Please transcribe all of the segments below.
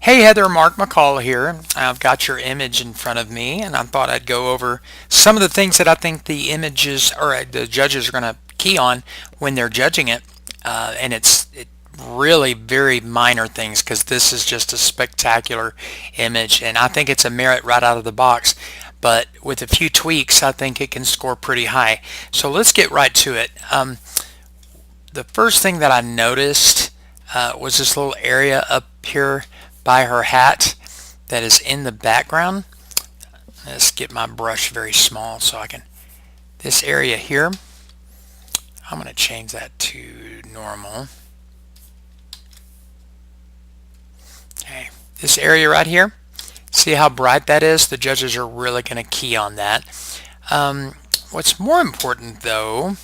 Hey Heather, Mark McCall here. I've got your image in front of me and I thought I'd go over some of the things that I think the images or the judges are going to key on when they're judging it. And it's really very minor things because this is just a spectacular image and I think it's a merit right out of the box. But with a few tweaks, I think it can score pretty high. So let's get right to it. The first thing that I noticed was this little area up here by her hat that is in the background. Let's get my brush very small so I can, this area here, I'm going to change that to normal. Okay, this area right here, see how bright that is? The judges are really going to key on that. What's more important though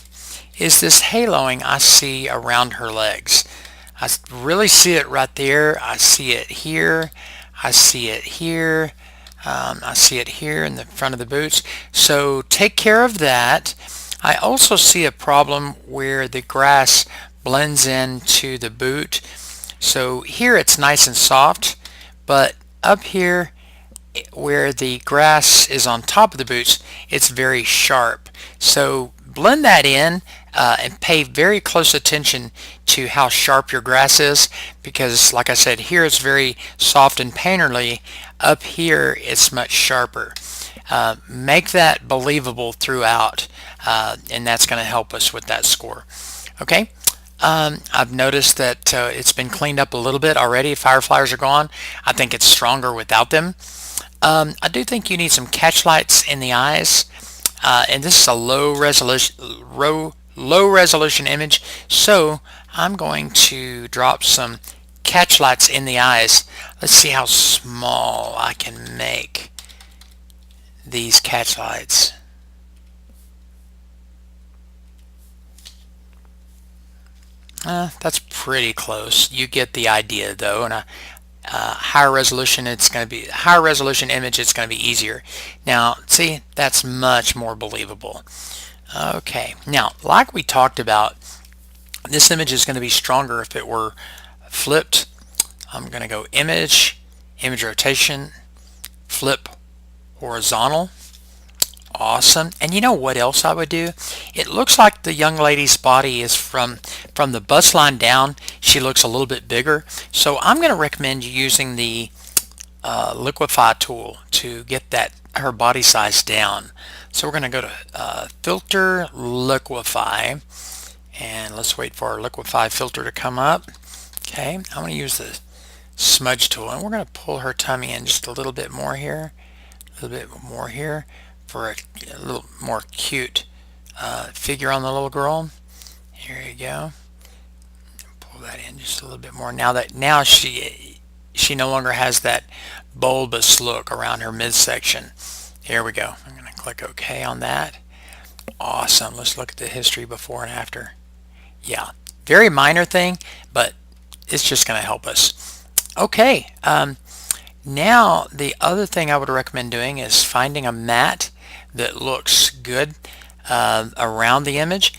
is this haloing I see around her legs. I really see it right there. I see it here. I see it here. I see it here in the front of the boots. So take care of that. I also see a problem where the grass blends into the boot. So here it's nice and soft, but up here where the grass is on top of the boots, it's very sharp. So blend that in and pay very close attention to how sharp your grass is, because like I said, here it's very soft and painterly. Up here it's much sharper. Make that believable throughout, and that's going to help us with that score. Okay. I've noticed that it's been cleaned up a little bit already. Fireflies are gone. I think it's stronger without them. I do think you need some catch lights in the eyes. And this is a low resolution image, so I'm going to drop some catch lights in the eyes. Let's see how small I can make these catch lights. That's pretty close. You get the idea though, and higher resolution image, it's going to be easier. Now see, that's much more believable. Okay, now like we talked about, this image is going to be stronger if it were flipped. I'm going to go image rotation, flip horizontal. Awesome. And you know what else I would do? It looks like the young lady's body is from the bust line down. She looks a little bit bigger. So I'm going to recommend you using the liquefy tool to get her body size down. So we're going to go to filter liquefy, and let's wait for our liquefy filter to come up. Okay, I'm going to use the smudge tool, and we're going to pull her tummy in just a little bit more here, a little bit more here, for a little more cute figure on the little girl. Here you go. Pull that in just a little bit more. Now she no longer has that bulbous look around her midsection. Here we go. I'm going to click OK on that. Awesome. Let's look at the history before and after. Yeah, very minor thing, but it's just going to help us. Okay. Now the other thing I would recommend doing is finding a mat that looks good around the image.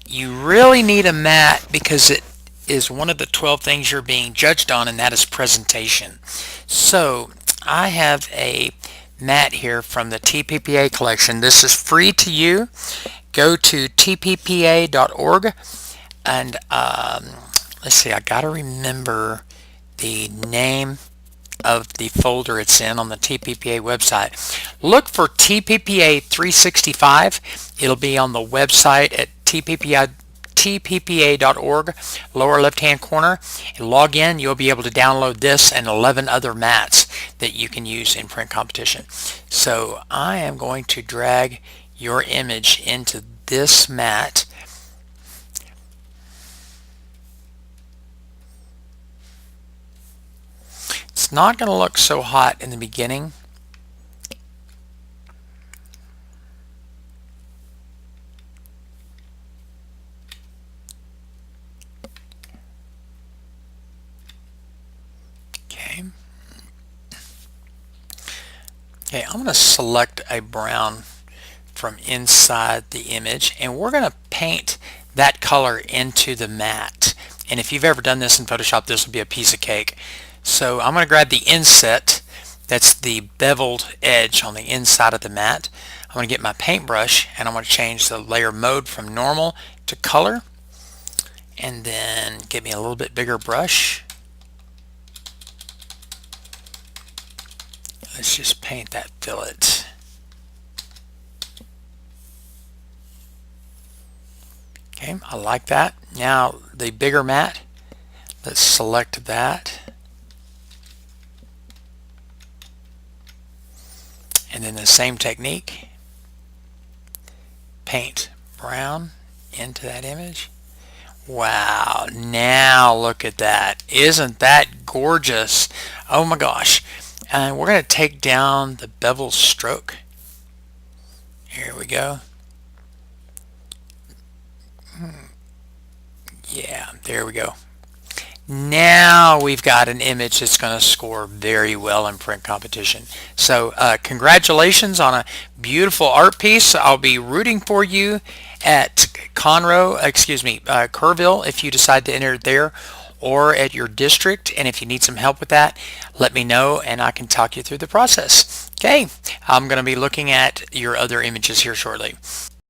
You really need a mat because it is one of the 12 things you're being judged on, and that is presentation. So I have a mat here from the TPPA collection. This is free to you. Go to tppa.org and let's see, I gotta remember the name of the folder it's in on the TPPA website. Look for TPPA 365. It'll be on the website at tppa.org, lower left hand corner. And log in, you'll be able to download this and 11 other mats that you can use in print competition. So I am going to drag your image into this mat. It's not going to look so hot in the beginning. Okay, I'm going to select a brown from inside the image, and we're going to paint that color into the mat. And if you've ever done this in Photoshop, this will be a piece of cake. So I'm going to grab the inset, that's the beveled edge on the inside of the mat. I'm going to get my paintbrush and I'm going to change the layer mode from normal to color, and then get me a little bit bigger brush. Let's just paint that fillet. Okay, I like that. Now the bigger mat, let's select that. And then the same technique, paint brown into that image. Wow, now look at that. Isn't that gorgeous? Oh my gosh. And we're going to take down the bevel stroke. Here we go. Yeah, there we go. Now we've got an image that's going to score very well in print competition. So congratulations on a beautiful art piece. I'll be rooting for you at Kerrville if you decide to enter it there, or at your district. And if you need some help with that, let me know and I can talk you through the process. Okay, I'm going to be looking at your other images here shortly.